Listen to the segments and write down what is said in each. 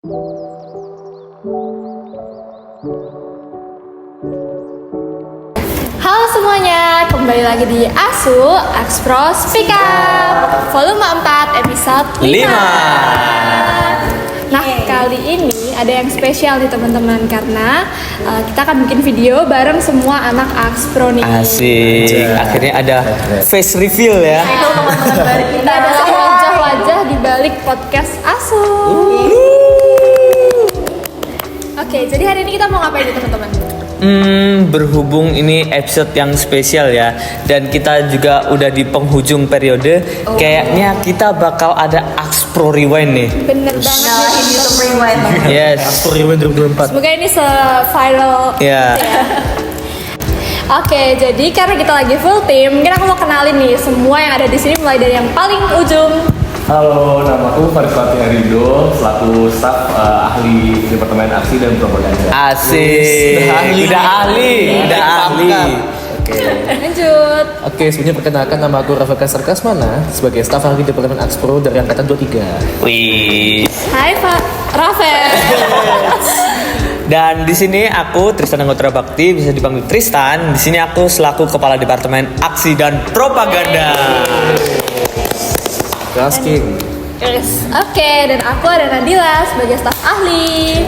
Halo semuanya, kembali lagi di ASU Axpro Speak Up Volume 4 episode 5. Nah, kali ini ada yang spesial nih teman-teman, karena kita akan bikin video bareng semua anak Axpro nih. Asik, akhirnya ada face reveal ya. Itu teman-teman baru kita adalah wajah-wajah di balik podcast ASU. Oke, jadi hari ini kita mau ngapain nih teman-teman? Berhubung ini episode yang spesial ya, dan kita juga udah di penghujung periode, kayaknya kita bakal ada Axpro Rewind nih. Bener banget. Nyalahin YouTube Rewind. Yes. Axpro Rewind 2024. Semoga ini se-viral Ya. gitu ya. Oke, jadi karena kita lagi full team, mungkin aku mau kenalin nih semua yang ada di sini mulai dari yang paling ujung. Halo, namaku Faris Fatih Harido, selaku staf ahli Departemen Aksi dan Propaganda. Asik. Udah ahli. Oke. Lanjut. Oke, sebelumnya perkenalkan, nama aku Rafa Kasar Kasmana sebagai staf ahli Departemen Axpro dari Angkatan 23. Wih. Hai Pak Rafael. Dan di sini aku Tristan Anggotra Bakti, bisa dipanggil Tristan. Di sini aku selaku Kepala Departemen Aksi dan Propaganda. Gasking. Yes. Oke, dan aku ada Nadila sebagai staf ahli.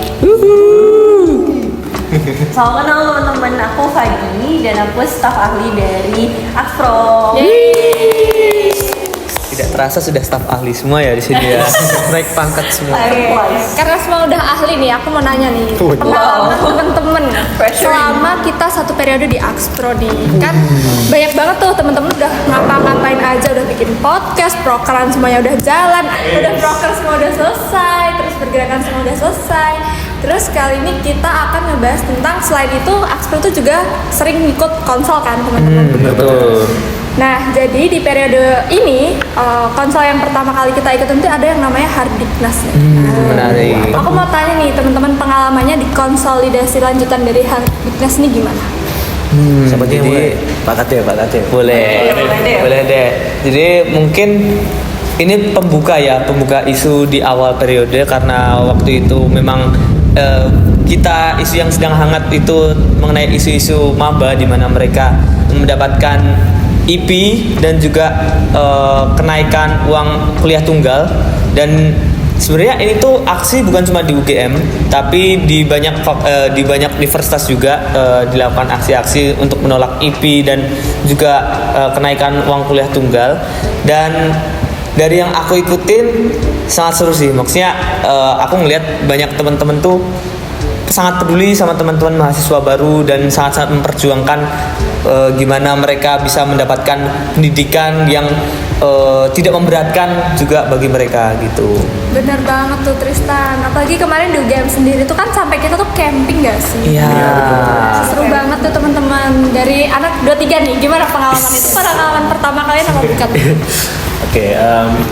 Salam kenal teman-teman, aku Fagi dan aku staf ahli dari Axpro. Tidak terasa sudah staf ahli semua ya di sini ya. Naik pangkat semua. Karena semua udah ahli nih, aku mau nanya nih pengalaman temen-temen selama kita satu periode di Axpro nih. Kan banyak banget tuh temen-temen udah ngapa-ngapain aja, udah bikin podcast, prokeran semuanya udah jalan, udah proker semua udah selesai, terus pergerakan semua udah selesai. Terus kali ini kita akan ngebahas tentang, selain itu Axpro tuh juga sering ikut konsol kan teman-teman. Betul. Nah, jadi di periode ini konsol yang pertama kali kita ikutin itu ada yang namanya Hardiknas. Menarik. Aku mau tanya nih teman-teman, pengalamannya di konsolidasi lanjutan dari Hardiknas ini gimana? Siapa dia jadi- mulai? Pak Kate. Boleh deh. Jadi mungkin ini pembuka isu di awal periode, karena waktu itu memang kita isu yang sedang hangat itu mengenai isu-isu maba, di mana mereka mendapatkan IP dan juga kenaikan uang kuliah tunggal. Dan sebenarnya ini tuh aksi bukan cuma di UGM, tapi di banyak universitas juga dilakukan aksi-aksi untuk menolak IP dan juga kenaikan uang kuliah tunggal. Dan dari yang aku ikutin sangat seru sih, maksudnya aku ngelihat banyak teman-teman tuh sangat peduli sama teman-teman mahasiswa baru dan sangat-sangat memperjuangkan gimana mereka bisa mendapatkan pendidikan yang tidak memberatkan juga bagi mereka gitu. Bener banget tuh Tristan, apalagi kemarin di UGM sendiri tuh kan sampai kita tuh camping gak sih? Iya. Seru banget tuh teman-teman. Dari anak 23 nih, gimana pengalaman itu? Pengalaman pertama kalian apa bukan? Oke,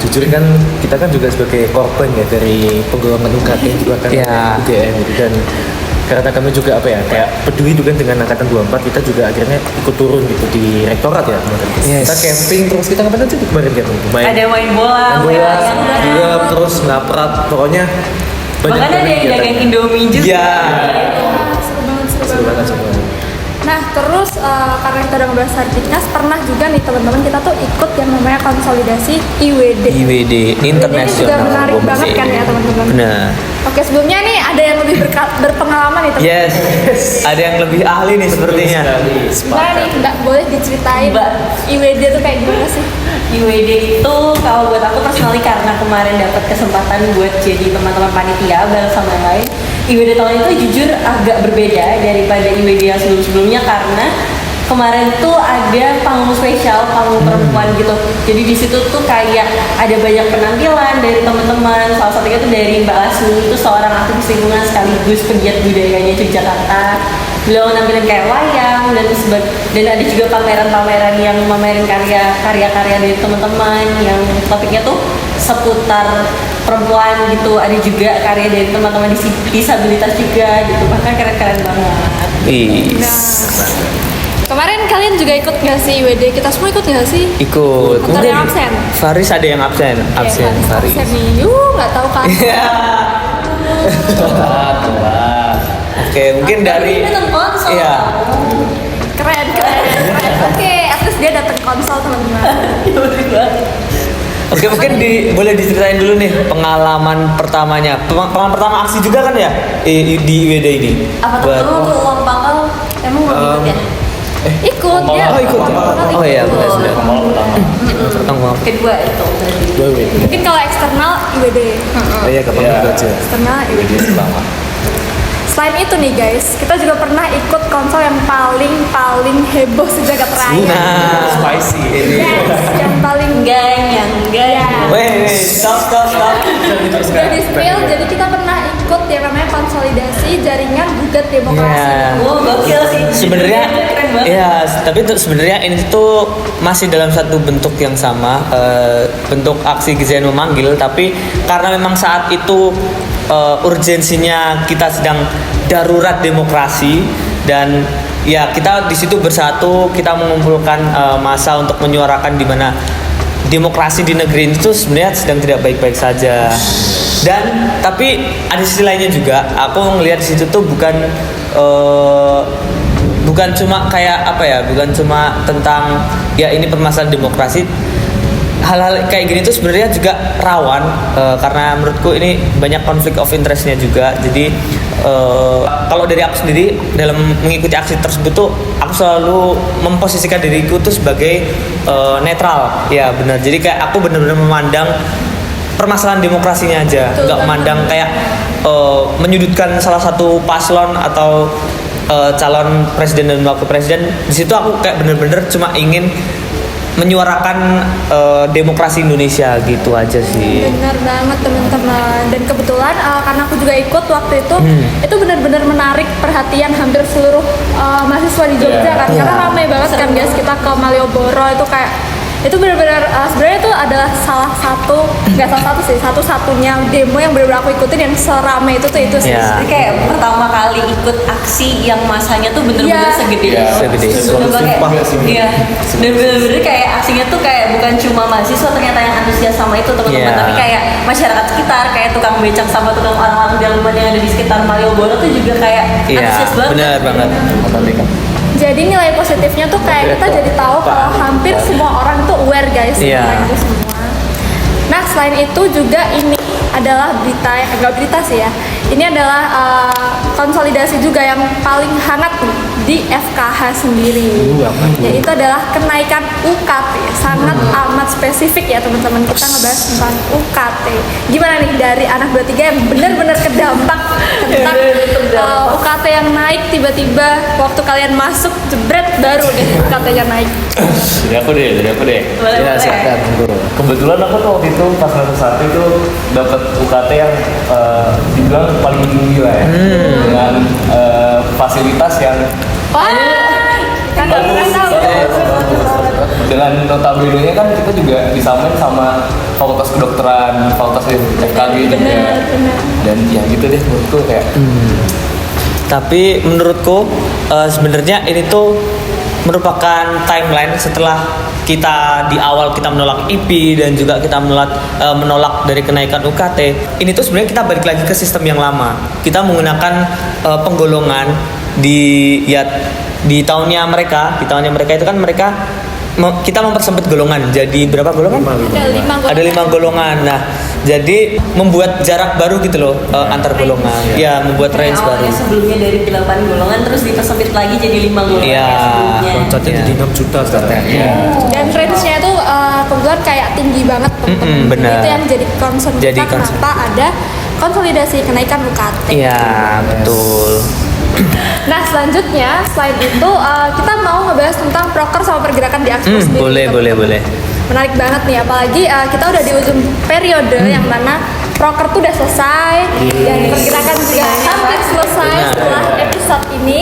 jujur kan kita kan juga sebagai korban ya dari penggolongan UKT juga kan Iya. UGM gitu, dan karena kami juga kayak peduli juga dengan angkatan 24, kita juga akhirnya ikut turun gitu di rektorat ya kemarin. Yes. Kita camping, terus kita ngapain aja tuh kemarin kan? Ada main bola, juga terus ngaprat, pokoknya bahkan ada yang dagang Indomie juga. Iya. Seru banget semua. Nah, terus karena kita udah ngebahas Hardiknas, pernah juga nih teman-teman kita tuh ikut yang namanya konsolidasi IWD. IWD Ini juga International menarik Women's banget Day. kan ya teman-teman. Benar. Oke, sebelumnya nih ada yang lebih berpengalaman nih teman-teman. Yes. Ada yang lebih ahli nih sepertinya. Gimana nih, Mbak, boleh diceritain Mbak. IWD tuh kayak gimana sih? IWD itu kalau buat aku personally, karena kemarin dapat kesempatan buat jadi teman-teman panitia bareng sama yang lain. IWD tahun itu jujur agak berbeda daripada IWD yang sebelum-sebelumnya, karena kemarin tuh ada panggung spesial, panggung perempuan gitu. Jadi di situ tuh kayak ada banyak penampilan dari teman-teman. Salah satunya tuh dari Mbak Asmi, itu seorang aktivis lingkungan sekaligus pegiat budayanya Yogyakarta. Beliau nampilin kayak wayang dan ada juga pameran-pameran yang memamerin karya-karya dari teman-teman yang topiknya tuh seputar perempuan gitu. Ada juga karya dari teman-teman disabilitas juga gitu. Bahkan keren-keren banget. Kemarin kalian juga ikut nggak sih IWD? Kita semua ikut nggak sih? Ikut. Atau ada yang absen? Faris ada yang absen. Faris Faris. absen nih. Nggak tahu kan? Oke, mungkin dari Ini datang konsol. iya. Keren. Oke, at least dia datang konsol teman-teman. Oke, mungkin boleh diceritain dulu nih pengalaman pertamanya. Pengalaman pertama aksi juga kan ya di IWD ini. Apa tuh Buat- kamu waktu ulang pangkal emang mau ikut ya? Ikut ya. Oh, ikut ya? Oh iya, benar. Malam pertama. Pertama. Kedua itu berarti. Dua week. Mungkin kalau eksternal IWD. Oh iya, kapan Iya. aja. Eksternal IWD. Jadi pertama. Selain itu nih guys, kita juga pernah ikut konsol yang paling heboh sejagat raya. Nah, Spicy. ini. Yes, yang paling Enggak. ya. Weh, stop. Udah di spill, jadi kita pernah ikut yang namanya konsolidasi jaringan gugat demokrasi. Ya. Wow, gokil sih. Sebenarnya, Keren banget. ya, tapi itu sebenarnya ini tuh masih dalam satu bentuk yang sama, bentuk aksi Gizayan memanggil. Tapi karena memang saat itu urgensinya kita sedang darurat demokrasi dan ya kita di situ bersatu, kita mengumpulkan massa untuk menyuarakan di mana demokrasi di negeri itu sebenarnya sedang tidak baik-baik saja. Dan tapi ada sisi lainnya juga, aku ngelihat di situ tuh bukan cuma kayak apa ya, bukan cuma tentang ya ini permasalahan demokrasi. Hal-hal kayak gini tuh sebenarnya juga rawan karena menurutku ini banyak konflik of interestnya juga. Jadi kalau dari aku sendiri dalam mengikuti aksi tersebut tuh aku selalu memposisikan diriku tuh sebagai netral. Ya benar. Jadi kayak aku benar-benar memandang permasalahan demokrasinya aja, nggak memandang kayak menyudutkan salah satu paslon atau calon presiden dan wakil presiden. Di situ aku kayak bener-bener cuma ingin menyuarakan demokrasi Indonesia gitu aja sih. Benar banget teman-teman. Dan kebetulan karena aku juga ikut waktu itu benar-benar menarik perhatian hampir seluruh mahasiswa di Jogja kan. Karena ramai banget kan guys, kita ke Malioboro itu kayak itu benar-benar sebenarnya itu adalah satu-satunya demo yang benar-benar aku ikutin yang seramai itu sih. Ya. Jadi kayak pertama kali ikut aksi yang masanya tuh bener-bener Iya. segede Iya, itu. segede itu. Bener-bener kayak, Sumpah sih. iya. Dan bener-bener kayak aksinya tuh kayak bukan cuma mahasiswa ternyata yang antusias sama itu teman-teman, Iya. tapi kayak masyarakat sekitar, kayak tukang becak sama tukang orang-orang delman yang ada di sekitar Malioboro tuh juga kayak Iya, antusias banget. benar banget. Jadi nilai positifnya tuh kayak kita jadi tahu kalau hampir semua orang tuh aware guys Iya. tentang itu semua. Nah selain itu juga ini adalah berita, enggak berita sih ya. Ini adalah konsolidasi juga yang paling hangat nih di FKH sendiri. Yaitu adalah kenaikan UKT. Sangat amat spesifik ya teman-teman. Kita ngebahas tentang UKT. Gimana nih dari anak 23 yang benar-benar kedampak tentang UKT yang naik tiba-tiba waktu kalian masuk jebret baru deh UKT-nya naik. Dari aku deh. Boleh, Ya, boleh. silakan guru. Kebetulan aku tuh waktu itu pas semester 1 itu dapat UKT yang dibilang paling tinggi lah ya, dengan fasilitas yang Wah, kan dengan notabene kan kita juga disamain sama fakultas kedokteran, fakultas FKG juga, dan ya gitu deh menurutku kayak Tapi menurutku sebenarnya ini tuh merupakan timeline setelah kita di awal kita menolak IP dan juga kita menolak dari kenaikan UKT. Ini tuh sebenarnya kita balik lagi ke sistem yang lama. Kita menggunakan penggolongan di tahunnya mereka itu kan mereka kita mempersempit golongan jadi berapa golongan? Ada 5 Ada 5 golongan. Nah, jadi membuat jarak baru gitu loh antar golongan. Ya, membuat range baru. Awalnya sebelumnya dari 8 golongan terus dipersempit lagi jadi 5 golongan Iya. kayak sebelumnya. Loncatnya Iya. jadi 6 juta sekarang. Dan range-nya tuh kebetulan kayak tinggi banget teman-teman. benar. Itu yang jadi concern Jadi kita concern. kenapa ada konsolidasi kenaikan UKT. Iya, betul. Nah selanjutnya selain itu kita mau ngebahas tentang proker sama pergerakan di Axpro sendiri. Boleh. Menarik banget nih, apalagi kita udah di ujung periode yang mana proker tuh udah selesai dan pergerakan juga hampir selesai Benar. setelah episode ini.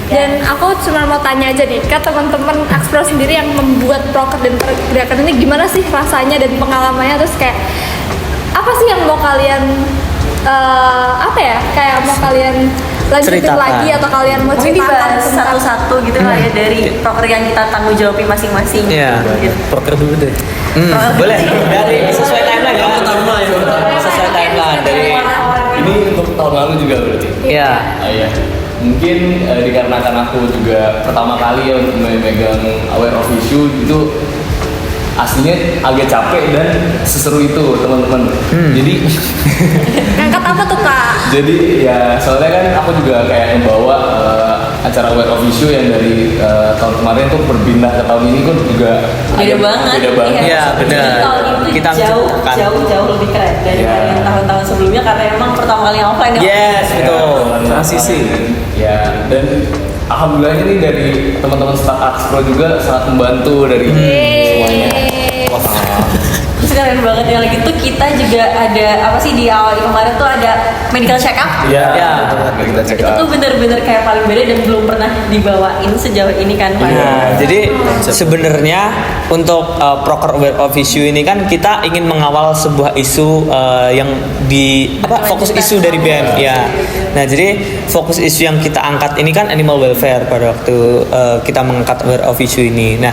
Dan aku cuma mau tanya aja nih ke teman-teman Axpro sendiri yang membuat proker dan pergerakan ini gimana sih rasanya dan pengalamannya, terus kayak apa sih yang mau kalian kayak mau kalian lanjutin Ceritakan. lagi atau kalian mau Mungkin ceritakan dibahas tentang satu-satu gitu lah ya dari proker yang kita tanggung jawabin masing-masing. Iya. Gitu. Proker dulu deh. Boleh dari sesuai timeline ya. Sesuai timeline dari ini untuk tahun lalu juga berarti. Iya. Iya. Mungkin dikarenakan aku juga pertama kali ya untuk memegang aware of issue itu aslinya agak capek dan seseru itu teman-teman. Jadi Ngangkat apa tuh kak? jadi ya soalnya kan aku juga kayak membawa acara aware of issue yang dari tahun kemarin tuh berpindah ke tahun ini kan juga Beda banget. Beda banget. Iya, benar. Jadi tahun itu Kita jauh, menciptakan. jauh lebih keren dari Iya. yang tahun-tahun sebelumnya karena emang pertama kali yang offline. Yes, betul. Transisi. Ya, dan alhamdulillah ini dari teman-teman staff Axpro juga sangat membantu dari semuanya. Terus keren banget ya lagi tuh kita juga ada apa sih di awal kemarin tuh ada medical check up. Iya, Ya. kita cek Itu tuh bener-bener kayak paling beda dan belum pernah dibawain sejauh ini kan Pak. Nah, jadi sebenarnya untuk proker aware of issue ini kan kita ingin mengawal sebuah isu yang di fokus isu dari BEM ya. Nah, jadi fokus isu yang kita angkat ini kan animal welfare pada waktu kita mengangkat aware of issue ini. Nah,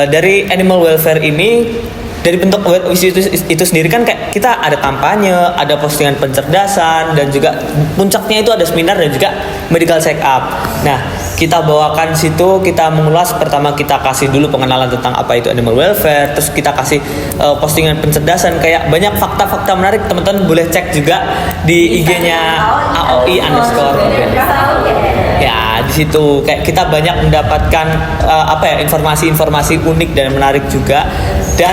dari animal welfare ini dari bentuk aware of issue itu sendiri kan kayak kita ada kampanye, ada postingan pencerdasan dan juga puncaknya itu ada seminar dan juga medical check up. Nah, kita bawakan situ, kita mengulas pertama kita kasih dulu pengenalan tentang apa itu animal welfare, terus kita kasih postingan pencerdasan kayak banyak fakta-fakta menarik, teman-teman boleh cek juga di IG-nya AOI underscore. Ya, di situ kayak kita banyak mendapatkan informasi-informasi unik dan menarik juga. Dan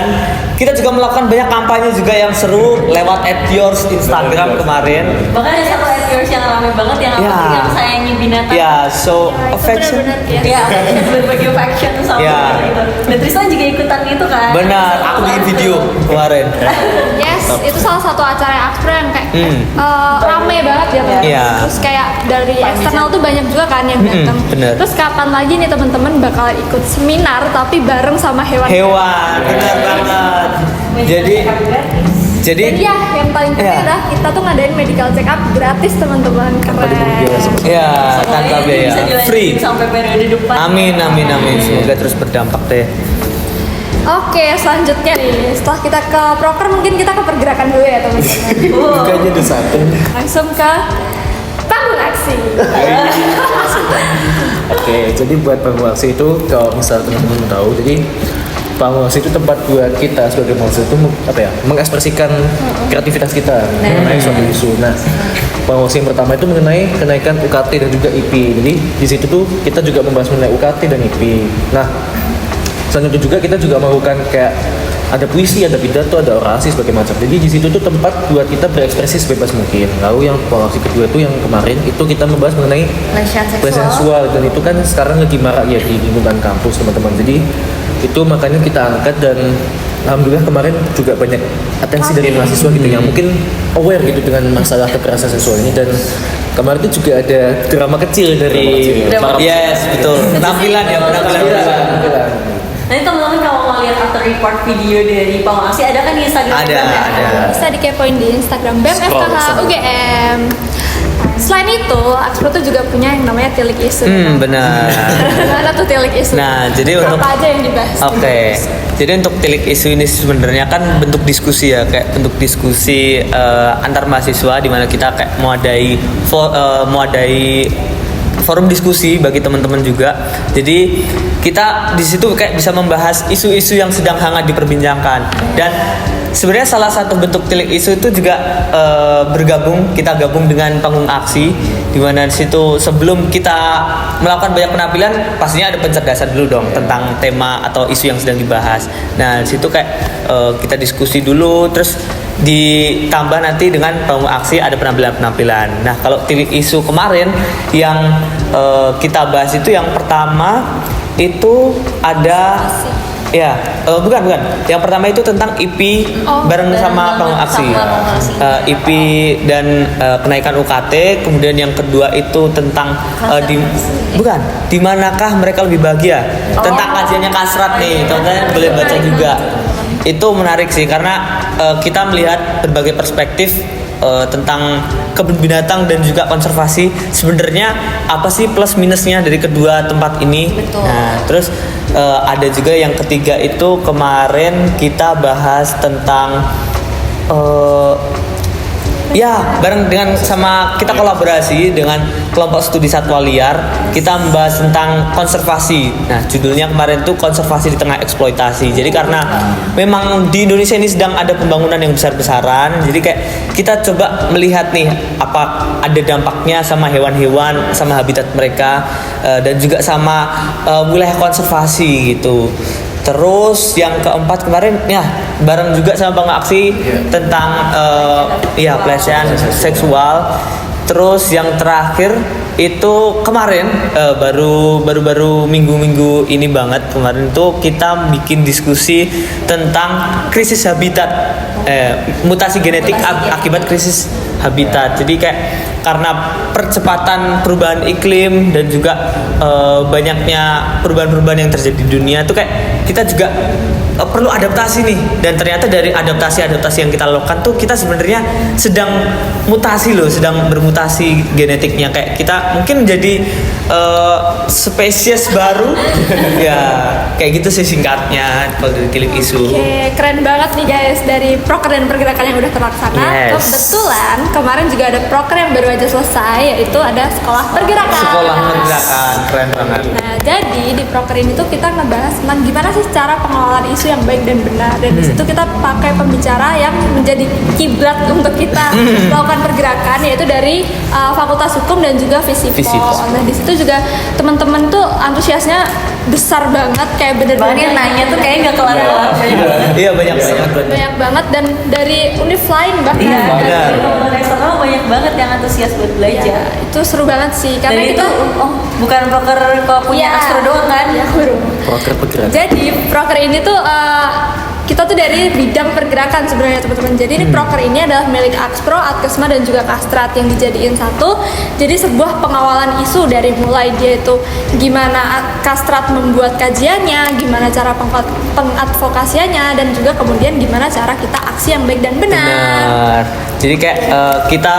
kita juga melakukan banyak kampanye juga yang seru lewat @yours Instagram kemarin. Bahkan ada satu yours yang ramai banget yang apa Ya. sih yang sayangi binatang. Ya, so Itu affection. benar-benar Ya, berbagi affection sama Ya. gitu. Dan Tristan juga ikutan itu kan. Benar, aku bikin video kemarin. Yes, itu salah satu acara Axpro yang kayak rame banget ya. Iya. Terus kayak dari eksternal tuh banyak juga kan yang datang. bener. Terus kapan lagi nih teman-teman bakal ikut seminar tapi bareng sama hewan? Hewan, benar banget. Jadi Dan ya, yang paling penting Iya. adalah kita tuh ngadain medical check up gratis teman-teman. Keren. ya Semoga tanpa ini biaya, bisa dilanjutin free. sampai periode depan. Amin, amin, amin. Semoga terus berdampak deh. Oke, selanjutnya nih, setelah kita ke proker mungkin kita ke pergerakan dulu ya teman-teman. Bukannya ada satu. Langsung ke panggung aksi. Oke, jadi buat panggung aksi itu kalau misal teman-teman tahu, jadi panggung aksi itu tempat buat kita sebagai mahasiswa itu mengekspresikan kreativitas kita mengenai suatu isu. Nah, panggung aksi yang pertama itu mengenai kenaikan UKT dan juga IP. Jadi di situ tuh kita juga membahas mengenai UKT dan IP. Nah, selain itu juga kita juga melakukan kayak ada puisi, ada pidato, ada orasi sebagai macam. Jadi di situ tuh tempat buat kita berekspresi sebebas mungkin. Lalu yang panggung aksi kedua itu yang kemarin itu kita membahas mengenai pelecehan seksual dan itu kan sekarang lagi marak ya di lingkungan kampus teman-teman. Jadi itu makanya kita angkat dan alhamdulillah kemarin juga banyak atensi dari mahasiswa gitu yang mungkin aware gitu dengan masalah kekerasan seksual ini. Dan kemarin itu juga ada drama kecil dari para Yes, betul. Penampilan ya, penampilan. Nanti teman-teman kalau mau lihat after report video dari panggung aksi ada kan di Instagram Ada, BEM ya? ada. Bisa dikepoin di Instagram BEM Scroll FKH sana. UGM. Selain itu, Axpro tuh juga punya yang namanya tilik isu. Benar. Gimana tuh tilik isu? Nah, jadi untuk apa aja yang dibahas? Oke, jadi untuk tilik isu ini sebenarnya kan bentuk diskusi ya, kayak bentuk diskusi antar mahasiswa di mana kita kayak mewadai forum diskusi bagi teman-teman juga. Jadi kita di situ kayak bisa membahas isu-isu yang sedang hangat diperbincangkan. Dan sebenarnya salah satu bentuk tilik isu itu juga kita gabung dengan panggung aksi, di mana di situ sebelum kita melakukan banyak penampilan pastinya ada pencerdasan dulu dong tentang tema atau isu yang sedang dibahas. Nah di situ kayak kita diskusi dulu, terus ditambah nanti dengan panggung aksi ada penampilan-penampilan. Nah kalau tilik isu kemarin yang kita bahas itu yang pertama itu ada ya bukan yang pertama itu tentang IP bareng sama panggung aksi. IP dan kenaikan UKT. Kemudian yang kedua itu tentang di manakah mereka lebih bahagia, tentang kajiannya Kasrat nih, teman-teman boleh baca juga. Itu menarik sih karena kita melihat berbagai perspektif tentang kebun binatang dan juga konservasi. Sebenarnya apa sih plus minusnya dari kedua tempat ini? Betul. Nah, terus ada juga yang ketiga itu kemarin kita bahas tentang Ya, bareng dengan sama kita kolaborasi dengan kelompok studi satwa liar, kita membahas tentang konservasi. Nah, judulnya kemarin tuh konservasi di tengah eksploitasi. Jadi karena memang di Indonesia ini sedang ada pembangunan yang besar-besaran, jadi kayak kita coba melihat nih apa ada dampaknya sama hewan-hewan, sama habitat mereka, dan juga sama wilayah konservasi gitu. Terus yang keempat kemarin ya bareng juga sama Bang Aksi tentang ya pelecehan seksual. Terus yang terakhir itu kemarin baru minggu-minggu ini banget kemarin tuh kita bikin diskusi tentang krisis habitat, mutasi genetik akibat krisis habitat. Jadi kayak karena percepatan perubahan iklim dan juga banyaknya perubahan-perubahan yang terjadi di dunia tuh kayak kita juga perlu adaptasi nih, dan ternyata dari adaptasi yang kita lakukan tuh kita sebenarnya sedang mutasi loh, sedang bermutasi genetiknya, kayak kita mungkin menjadi spesies baru ya kayak gitu sih singkatnya kalau dari Tilik Isu. Oke, keren banget nih guys dari proker dan pergerakan yang udah terlaksana. Yes. Kebetulan kemarin juga ada proker yang baru aja selesai, yaitu ada sekolah pergerakan. Sekolah pergerakan, keren banget. Nah, jadi di proker ini tuh kita ngebahas tentang gimana sih cara pengelolaan isu yang baik dan benar. Dan di situ kita pakai pembicara yang menjadi kiblat untuk kita melakukan pergerakan, yaitu dari Fakultas Hukum dan juga Visipol. Nah, di situ juga teman-teman tuh antusiasnya besar banget, kayak bener-bener Bahkan yang nanya tuh kayaknya nggak kelar-kelar. Iya banyak banget dan dari univ lain bahkan. Iya, benar. dari teman-teman eksternal banyak banget yang antusias buat belajar. Ya, itu seru banget sih Dan karena itu kita bukan proker kok punya Iya. astro doang kan? Ya, baru. Proker pergerakan. Jadi proker ini tuh kita tuh dari bidang pergerakan sebenarnya teman-teman. Jadi ini proker ini adalah milik Akspro, Adkesma dan juga Kastrat yang dijadiin satu. Jadi sebuah pengawalan isu dari mulai dia itu gimana Kastrat membuat kajiannya, gimana cara pengadvokasiannya, dan juga kemudian gimana cara kita aksi yang baik dan benar. Benar. Jadi kayak kita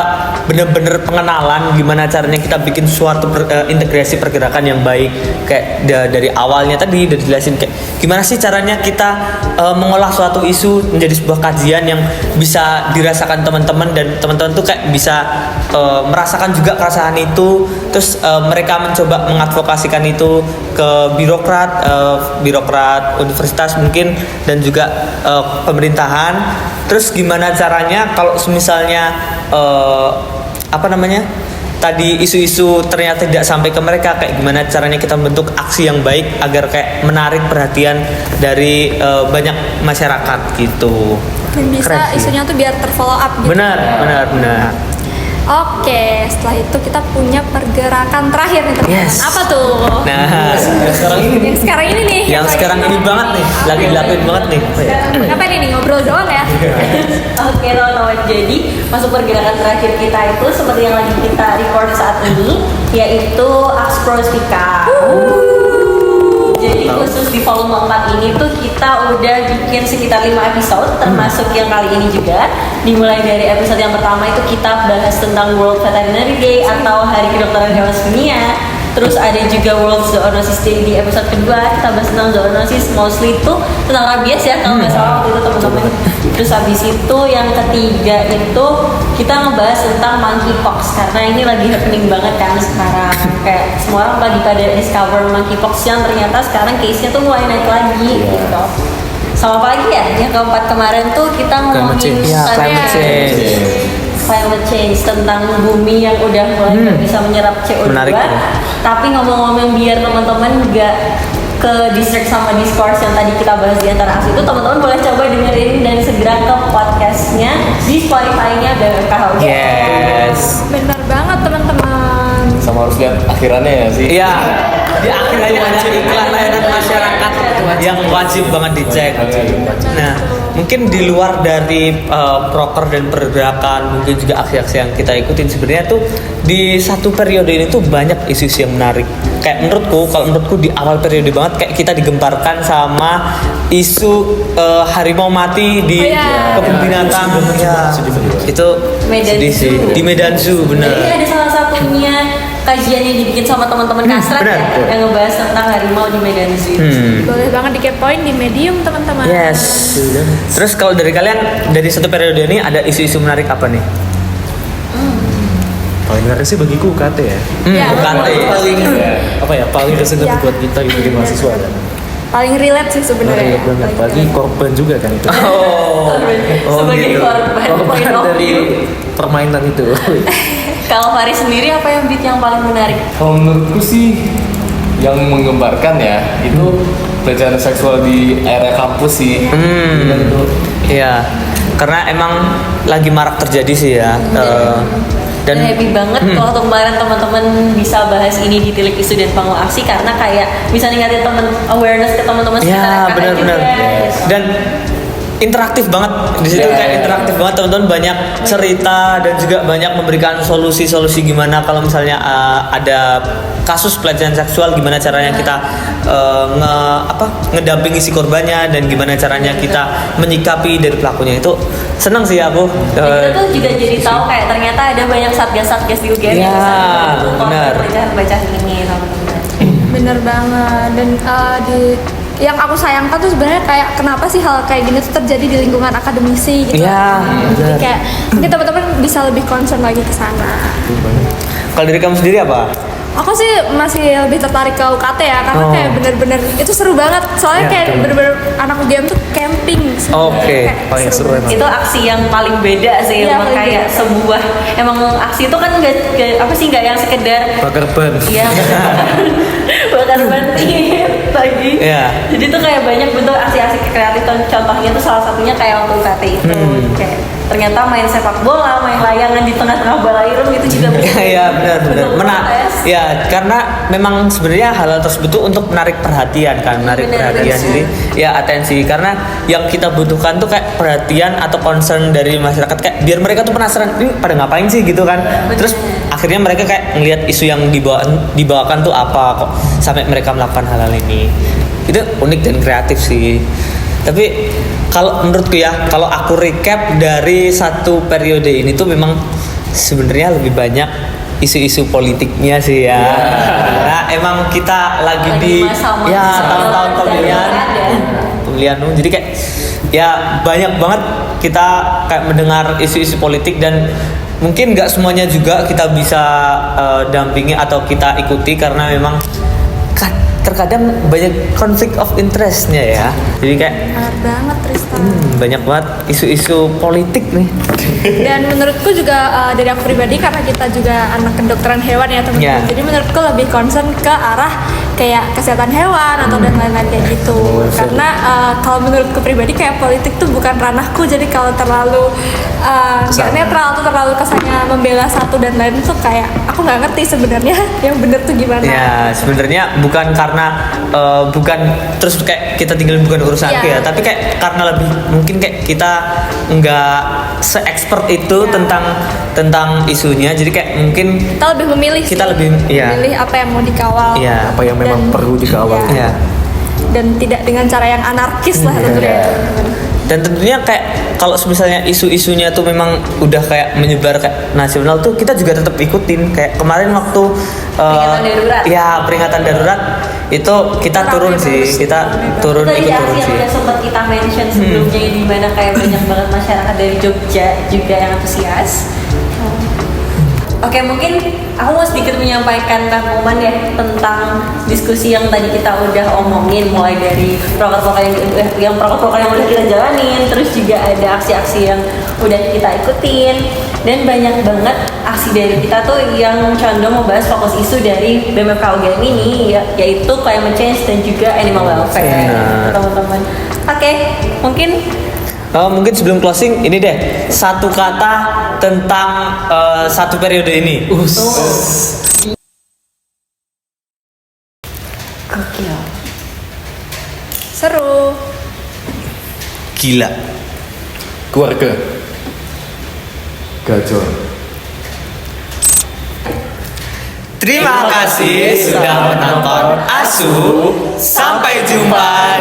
bener-bener pengenalan gimana caranya kita bikin suatu integrasi pergerakan yang baik. Kayak dari awalnya tadi udah dijelasin kayak gimana sih caranya kita mengolah suatu isu menjadi sebuah kajian yang bisa dirasakan teman-teman, dan teman-teman tuh kayak bisa merasakan juga keresahan itu. Terus mereka mencoba mengadvokasikan itu ke birokrat universitas mungkin, dan juga pemerintahan. Terus gimana caranya kalau misalnya tadi isu-isu ternyata tidak sampai ke mereka, kayak gimana caranya kita membentuk aksi yang baik agar kayak menarik perhatian dari banyak masyarakat gitu. Dan bisa Keren sih. isunya tuh biar terfollow up gitu. Benar. Oke, setelah itu kita punya pergerakan terakhir nih teman-teman. Yes. Apa tuh? Nah, Yang sekarang ini nih. yang sekarang ini banget nih, lagi dilakuin banget nih. Apa ini ngobrol doang ya? Oke teman-teman, jadi masuk pergerakan terakhir kita itu seperti yang lagi kita record saat ini, yaitu Aksprospika. Jadi khusus di volume 4 ini tuh kita udah bikin sekitar 5 episode, termasuk yang kali ini juga. Dimulai dari episode yang pertama itu kita bahas tentang World Veterinary Day atau Hari Kedokteran Hewan Sedunia. Terus ada juga World Zoonosis Day di episode kedua, kita bahas tentang zoonosis, mostly itu tentang rabies ya kalau nggak salah waktu itu teman-teman. Terus habis itu yang ketiga itu kita ngebahas tentang monkeypox, karena ini lagi happening banget kan sekarang. Kayak semua orang lagi pada discover monkeypox yang ternyata sekarang case-nya tuh mulai naik lagi gitu. Sama apa lagi ya? Yang keempat kemarin tuh kita ngomongin Climate change. climate change, tentang bumi yang udah mulai nggak bisa menyerap CO2. Menarik. Tapi ngomong-ngomong biar teman-teman nggak ke distract sama discourse yang tadi kita bahas di antara aksi itu, teman-teman boleh coba dengerin dan segera ke podcastnya di Spotify-nya BMKH. Yes. Benar banget teman-teman. Sama harus lihat akhirannya ya sih. Iya. Di akhirnya ada iklan layanan masyarakat yang wajib banget dicek. Nah, mungkin di luar dari proker dan pergerakan, mungkin juga aksi-aksi yang kita ikutin, sebenarnya tuh di satu periode ini tuh banyak isu-isu yang menarik. Kayak kalau menurutku di awal periode banget kayak kita digemparkan sama isu harimau mati di kebun binatang. Ya, itu Medan sedih sih. Zoo. Di Medan Zoo, bener. Jadi ada salah satunya kajian yang dibikin sama teman-teman Kastrat benar. ya, yang ngebahas tentang harimau di Medan Zoo. Boleh banget dikepoin di Medium teman-teman. Yes. Terus kalau dari kalian dari satu periode ini ada isu-isu menarik apa nih? paling menarik sih bagiku UKT ya. Ya, UKT. Paling apa ya? Paling tersentuh Ya. buat kita gitu di mahasiswa kan. paling relate sih sebenarnya. Menarik banget. Apalagi korban juga kan itu. Sebagai gitu. korban point Korban of dari view. permainan itu. Kalau Faris sendiri apa yang yang paling menarik? Kalau menurutku sih yang menggembarkan ya itu pelecehan seksual di area kampus sih. Gila itu. Iya, karena emang lagi marak terjadi sih ya. Dan happy banget waktu kemarin teman-teman bisa bahas ini di Tilik Isu dan Panggung Aksi karena kayak bisa ningkatin awareness ke teman-teman sekitar ya FKH benar-benar. juga. Dan interaktif banget di situ, kayak interaktif banget, teman-teman banyak cerita dan juga banyak memberikan solusi-solusi gimana kalau misalnya ada kasus pelecehan seksual, gimana caranya kita ngedampingi si korbannya dan gimana caranya kita menyikapi dari pelakunya. Itu seneng sih aku. Dan kita tuh juga jadi tahu kayak ternyata ada banyak satgas-satgas di UGM Ya, yang bisa membantu benar. pelecehan ini teman-teman. Bener banget. Dan yang aku sayangkan tuh sebenarnya kayak kenapa sih hal kayak gini tuh terjadi di lingkungan akademisi gitu. Iya, Jadi benar. kayak mungkin teman-teman bisa lebih concern lagi ke sana. Kalau dari kamu sendiri apa? Aku sih masih lebih tertarik ke UKT ya karena Oh. kayak bener-bener itu seru banget. Soalnya Iya, kayak betul. bener-bener anak UGM tuh camping. sebenarnya. Oke. Kayak Paling seru emang. Itu aksi yang paling beda sih, Iya, emang paling kayak beda. sebuah emang aksi itu kan nggak yang sekedar Bakar ban. iya bakar banting lagi. Iya. Jadi tuh kayak banyak bentuk aksi-aksi kreatif, contohnya tuh salah satunya kayak waktu UKT itu kayak ternyata main sepak bola, main layangan di tengah-tengah balairung itu juga bisa Iya benar. bentuk protes. Ya karena memang sebenarnya hal tersebut tuh untuk menarik perhatian kan, menarik Benar, perhatian benar. jadi ya atensi, karena yang kita butuhkan tuh kayak perhatian atau concern dari masyarakat, kayak biar mereka tuh penasaran ini pada ngapain sih gitu kan. Terus akhirnya mereka kayak ngelihat isu yang dibawakan tuh apa kok sampai mereka melakukan hal-hal ini. Itu unik dan kreatif sih. Tapi kalau menurutku ya, kalau aku recap dari satu periode ini tuh memang sebenarnya lebih banyak isu-isu politiknya sih ya. Nah, emang kita lagi di masa-masa ya tahun-tahun pemilihan, pemilihan jadi kayak ya banyak banget kita kayak mendengar isu-isu politik dan mungkin nggak semuanya juga kita bisa dampingi atau kita ikuti karena memang terkadang banyak konflik of interestnya ya. Jadi kayak Benar banget Tristan. banyak banget isu-isu politik nih. Dan menurutku juga dari aku pribadi karena kita juga anak kedokteran hewan ya teman-teman. Ya. Jadi menurutku lebih concern ke arah kayak kesehatan hewan atau dan lain-lain kayak gitu. Karena kalau menurutku pribadi kayak politik tuh bukan ranahku. Jadi kalau terlalu nggak netral atau terlalu kesannya membela satu dan lain tuh kayak aku nggak ngerti sebenarnya yang bener tuh gimana. Ya sebenarnya bukan karena bukan terus kayak kita tinggal bukan urusanku Iya. ya, tapi kayak karena lebih mungkin kayak kita nggak se-expert itu tentang isunya, jadi kayak mungkin Kita lebih memilih. kita sih. lebih iya. Memilih apa yang mau dikawal. Iya. Apa yang memang perlu dikawal. Iya. Dan tidak dengan cara yang anarkis lah tentunya. Dan tentunya kayak kalau misalnya isu-isunya tuh memang udah kayak menyebar kayak nasional tuh kita juga tetap ikutin. Kayak kemarin waktu Peringatan darurat. ya peringatan darurat itu kita turun sih, kita turun Itu ikut tadi turun aksi yang sih. udah sempat kita mention sebelumnya di mana kayak banyak banget masyarakat dari Jogja juga yang antusias. Oke, mungkin aku mau sedikit menyampaikan rangkuman ya tentang diskusi yang tadi kita udah omongin, mulai dari proker-proker yang udah kita jalanin, terus juga ada aksi-aksi yang udah kita ikutin, dan banyak banget aksi dari kita tuh yang condong membahas fokus isu dari BMFK UGM ini, yaitu climate change dan juga animal welfare, Benar. teman-teman. Oke, mungkin Mungkin sebelum closing ini deh satu kata tentang satu periode ini. gokil. Seru. Gila. Keluarga. Gacor. Terima kasih sudah menonton Asu. Sampai jumpa